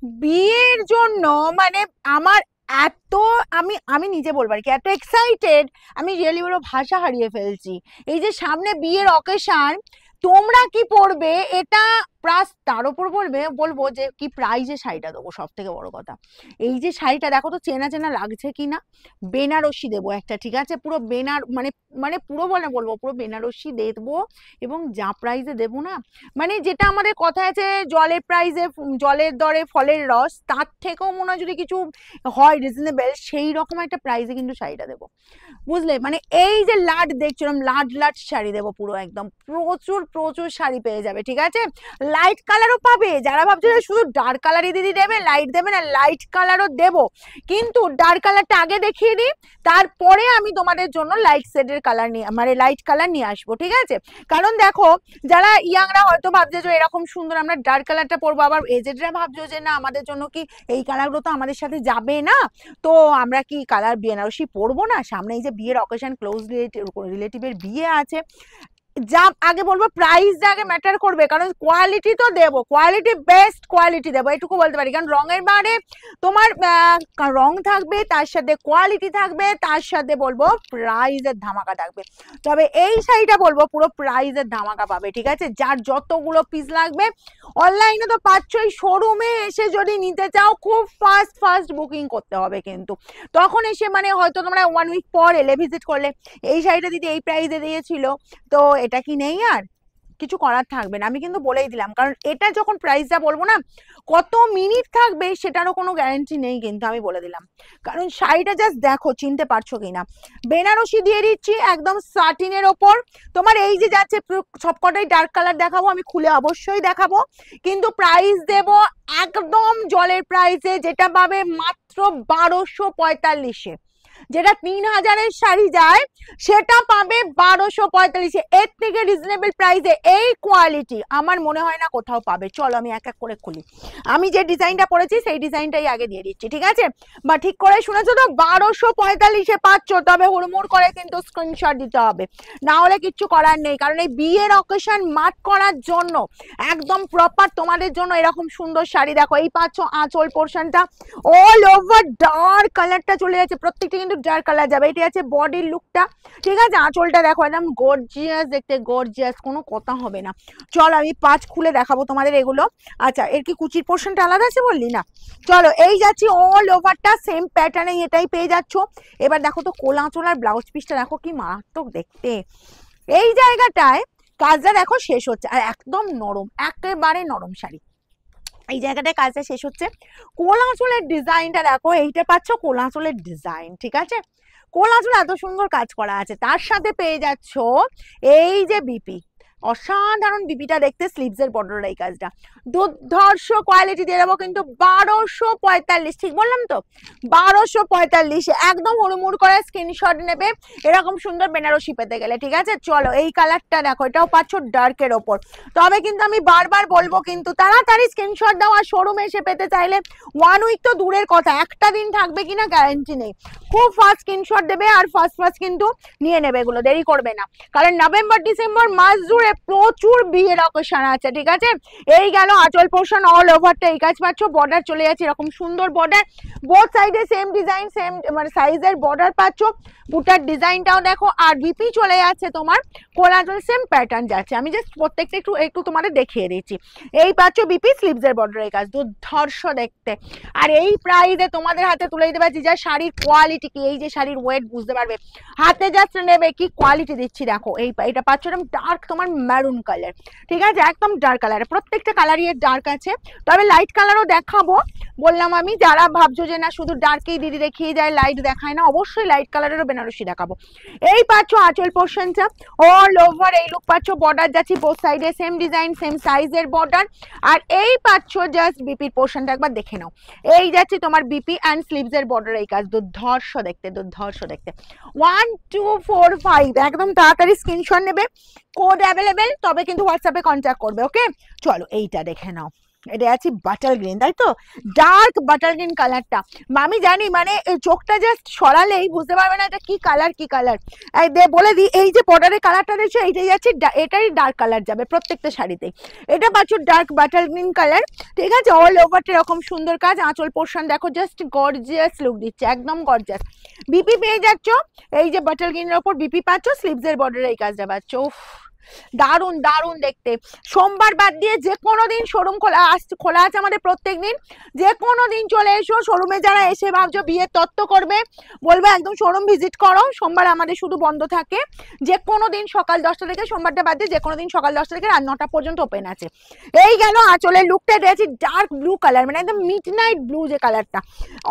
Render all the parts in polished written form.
বিয়ের জন্য মানে আমার এত, আমি আমি নিজে বলবো আর কি, এত এক্সাইটেড, আমি রিয়েলি বলবো ভাষা হারিয়ে ফেলছি। এই যে সামনে বিয়ের অকেশন, তোমরা কি পড়বে এটা প্লাস তার উপর বলবো যে কি প্রাইজে শাড়িটা দেবো। সব থেকে বড় কথা, এই যে শাড়িটা দেখো তো চেনা চেনা লাগছে কিনা। বেনারসি দেবো একটা, ঠিক আছে, পুরো মানে মানে পুরো বলবো পুরো বেনারসি দেবো। এবং যা প্রাইজে দেবো না, মানে যেটা আমাদের কথা আছে, জলের প্রাইজে জলের দরে ফলের রস, তার থেকেও মনে হয় যদি কিছু হয় রিজনেবল, সেই রকম একটা প্রাইজে কিন্তু শাড়িটা দেবো, বুঝলে। মানে এই যে লাট দেখছিলাম, লাট লাট শাড়ি দেবো পুরো একদম, প্রচুর প্রচুর শাড়ি পেয়ে যাবে, ঠিক আছে। লাইট কালারও পাবে, যারা ভাবছো শুধু ডার্ক কালারই দিদি দেবে, লাইট দেবে না, লাইট কালারও দেবো, কিন্তু ডার্ক কালারটা আগে দেখিয়ে দিই, তারপরে আমি তোমাদের জন্য লাইট শেডের কালার নিয়ে মানে লাইট কালার নিয়ে আসবো, ঠিক আছে। কারণ দেখো, যারা ইয়াংরা হয়তো ভাবছে যে এরকম সুন্দর আমরা ডার্ক কালারটা পরবো, আবার এজেডরা ভাবছো যে না আমাদের জন্য কি এই কালারগুলো তো আমাদের সাথে যাবে না, তো আমরা কি কালার বেনারসি পরবো না। সামনে এই যে বিয়ের অকেশন, ক্লোজ রিলেটিভের বিয়ে আছে, যা আগে বলবো প্রাইস আগে ম্যাটার করবে, কারণ কোয়ালিটি তো দেবো, কোয়ালিটি বেস্ট কোয়ালিটি দেবো, এটুকু বলতে পারি। কারণ রঙের বারে তোমার রং থাকবে, তার সাথে কোয়ালিটি থাকবে, তার সাথে বলবো প্রাইজের ধামাকা থাকবে। তবে এই শাড়িটা বলবো পুরো প্রাইজের ধামাকা পাবে, ঠিক আছে। যার যতগুলো পিস লাগবে, অনলাইনে তো পাচ্ছই, শোরুমে এসে যদি নিতে চাও খুব ফাস্ট ফাস্ট বুকিং করতে হবে কিন্তু, তখন এসে মানে হয়তো তোমরা 1 উইক পর এলে ভিজিট করলে, এই শাড়িটা দিদি এই প্রাইসে দিয়েছিল, তো এটা কি নেই আর কিছু করার থাকবে না, আমি কিন্তু বলেই দিলাম। কারণ এটা যখন প্রাইসটা বলবো না কত মিনিট থাকবে সেটারও কোনো গ্যারান্টি নেই, কিন্তু আমি বলে দিলাম। কারণ শাড়িটা জাস্ট দেখো চিনতে পারছো কিনা, বেনারসি দিয়ে দিচ্ছি একদম সাটিনের ওপর। তোমার এই যে যাচ্ছে সবকটাই ডার্ক কালার দেখাবো, আমি খুলে অবশ্যই দেখাবো, কিন্তু প্রাইস দেব একদম জলের প্রাইসে, যেটা পাবে মাত্র 1245-এ। যেটা 3000-এর শাড়ি যায় সেটা পাবে 1245-এ। এর থেকে রিজনেবল প্রাইসে এই কোয়ালিটি আমার মনে হয় না কোথাও পাবে। চলো আমি এক এক করে খুলি, আমি যে ডিজাইনটা পরেছি সেই ডিজাইনটাই আগে দিয়ে দিচ্ছি, ঠিক আছে। বা ঠিক করে শুনেছো তো, 1245-এ পাচ্ছ, তবে হুড়মুড় করে কিন্তু স্ক্রিনশট দিতে হবে, না হলে কিচ্ছু করার নেই। কারণ এই বিয়ের অকেশন মার্ক করার জন্য একদম প্রপার তোমাদের জন্য এরকম সুন্দর শাড়ি দেখো। এই পাচ্ছ আঁচল পোর্শনটা অল ওভার ডার্ক কালারটা চলে যাচ্ছে, প্রত্যেকটা কিন্তু ডার্ক কালার যাবে। এটা আছে বডির লুকটা, ঠিক আছে। আঁচলটা দেখো একদম গর্জিয়াস, দেখতে গর্জিয়াস, কোনো কথা হবে না। চলো আমি 5 খুলে দেখাবো তোমাদের এগুলো। আচ্ছা, এর কি কুচির পোর্শনটা আলাদা আছে বললি না? চলো এই যাচ্ছি, অল ওভারটা সেম প্যাটার্নে এটাই পেয়ে যাচ্ছ। এবার দেখো তো কোল আঁচল আর ব্লাউজ পিসটা দেখো কি মারাত্মক দেখতে। এই জায়গাটায় কাজটা দেখো শেষ হচ্ছে, আর একদম নরম, একেবারে নরম শাড়ি। এই জায়গাটায় কাজটা শেষ হচ্ছে। কোল আঁচলের ডিজাইনটা দেখো, এইটা পাচ্ছ কোল আঁচলের ডিজাইন, ঠিক আছে। কোল আঁচলে এত সুন্দর কাজ করা আছে, তার সাথে পেয়ে যাচ্ছ এই যে বিপি, অসাধারণ বিপিটা দেখতে, স্লিভস এর বর্ডার এই কাজটা দুর্ধর্ষ কোয়ালিটি দিয়ে দেবো কিন্তু 1245, ঠিক বললাম তো 1245, একদম হুড়মুড় করে স্ক্রিনশট নেবে এরকম সুন্দর বেনারসি পেতে গেলে, ঠিক আছে। চলো এই কালারটা দেখো, এটাও পাচ্ছ ডার্কের ওপর। তবে কিন্তু আমি বারবার বলবো কিন্তু তাড়াতাড়ি স্ক্রিনশট দাও, আর শোরুমে এসে পেতে চাইলে 1 উইক তো দূরের কথা, একটা দিন থাকবে কিনা গ্যারান্টি নেই। খুব ফাস্ট স্ক্রিনশট দেবে আর ফাস্ট কিন্তু নিয়ে নেবে, এগুলো দেরি করবে না, কারণ নভেম্বর ডিসেম্বর মাস জুড়ে প্রচুর বিয়ের অকেশন আছে, ঠিক আছে। এই গেল আঁচল পোর্শন, অল ওভারটা এই কাজ পাচ্ছ, বর্ডার চলে যাচ্ছে এরকম সুন্দর বর্ডার, বোথ সাইডে সেম ডিজাইন, সেম মানে সাইজের বর্ডার পাচ্ছ। বুটার ডিজাইনটাও দেখো, আর বিপি চলে যাচ্ছে তোমার কোলাজল, সেম প্যাটার্ন যাচ্ছে। আমি জাস্ট প্রত্যেকটা একটু একটু তোমাদের দেখিয়ে দিচ্ছি। এই পাচ্ছ বিপি, স্লিভসের বর্ডার এই কাজ, দুর্ধর্ষ দেখতে। আর এই প্রাইসে তোমাদের হাতে তুলে দিতে পারছি, যা শাড়ির কোয়ালিটি কি, এই যে শাড়ির ওয়েট বুঝতে পারবে, হাতে জাস্ট নেবে কি কোয়ালিটি দিচ্ছি দেখো। এটা পাচ্ছ এরকম ডার্ক তোমার মেরুন কালার, ঠিক আছে, একদম ডার্ক কালার, প্রত্যেকটা কালারই এর ডার্ক আছে, তবে লাইট কালারও দেখাবো। বললাম আমি, যারা ভাবছো যে না শুধু ডার্কেই দিদি দেখিয়ে যায়, লাইট দেখায় না, অবশ্যই লাইট কালারেরও বেনারসি দেখাবো। এই পাচ্ছ আঁচল পোর্শনটা অল ওভার, এই লুক পাচ্ছ, বর্ডার যাচ্ছি বোথ সাইডে সেম ডিজাইন সেম সাইজের বর্ডার। আর এই পাচ্ছ জাস্ট বিপির পোর্শনটা একবার দেখে নাও, এই যাচ্ছে তোমার বিপি অ্যান্ড স্লিভসের বর্ডার এই কাজ, দুর্ধর্ষ দেখতে, দুর্ধর্ষ দেখতে। 1 2 4 5, একদম তাড়াতাড়ি স্ক্রিনশট নেবে, কোড অ্যাভেলেবেল, তবে কিন্তু হোয়াটসঅ্যাপে কন্ট্যাক্ট করবে, ওকে। চলো এইটা দেখে নাও, এটা আছে বাটার গ্রিন, তাই তো, ডার্ক বাটার গ্রিন কালারটা। আমি জানি মানে চোখটা জাস্ট সরালেই বুঝতে পারবে না এটা কি কালার কি কালার। বলে দিই, এই যে বর্ডারের কালারটা দেখছো এইটাই যাচ্ছে, এটাই ডার্ক কালার যাবে প্রত্যেকটা শাড়িতে। এটা পাচ্ছ ডার্ক বাটার গ্রিন কালার, ঠিক আছে। অল ওভারটা এরকম সুন্দর কাজ, আঁচল পোর্শন দেখো জাস্ট গর্জিয়াস লুক দিচ্ছে, একদম গর্জিয়াস। বিপি পেয়ে যাচ্ছ, এই যে বাটার গ্রিনের ওপর বিপি পাচ্ছ, স্লিভসের বর্ডারে এই কাজটা পাচ্ছ। দারুণ দারুণ দেখতে। সোমবার বাদ দিয়ে যে কোনো দিন শোরুম খোলা আছে আমাদের প্রত্যেক দিন, যে কোনো দিন চলে এসো শোরুমে। যারা এসে ভাবছো বিয়ের তত্ত্ব করবে, বলবো একদম শোরুম ভিজিট করো। সোমবার আমাদের শুধু বন্ধ থাকে, যে কোনো দিন সকাল 10টা থেকে, সোমবারটা বাদ দিয়ে যে কোনো দিন সকাল 10টা থেকে রাত 9টা পর্যন্ত ওপেন আছে। এই গেল আঁচলের লুকটা, দিয়েছি ডার্ক ব্লু কালার, মানে একদম মিড নাইট ব্লু যে কালারটা,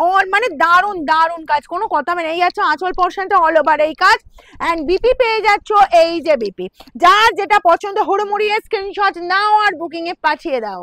ওর মানে দারুণ দারুণ কাজ, কোনো কথা মানে। এই যাচ্ছ আঁচল পোর্শনটা অল ওভার এই কাজ, অ্যান্ড বিপি পেয়ে যাচ্ছ, এই যে বিপি। যার যেটা পছন্দ হুড়মুড়িয়ে স্ক্রিনশট নাও আর বুকিং এ পাঠিয়ে দাও।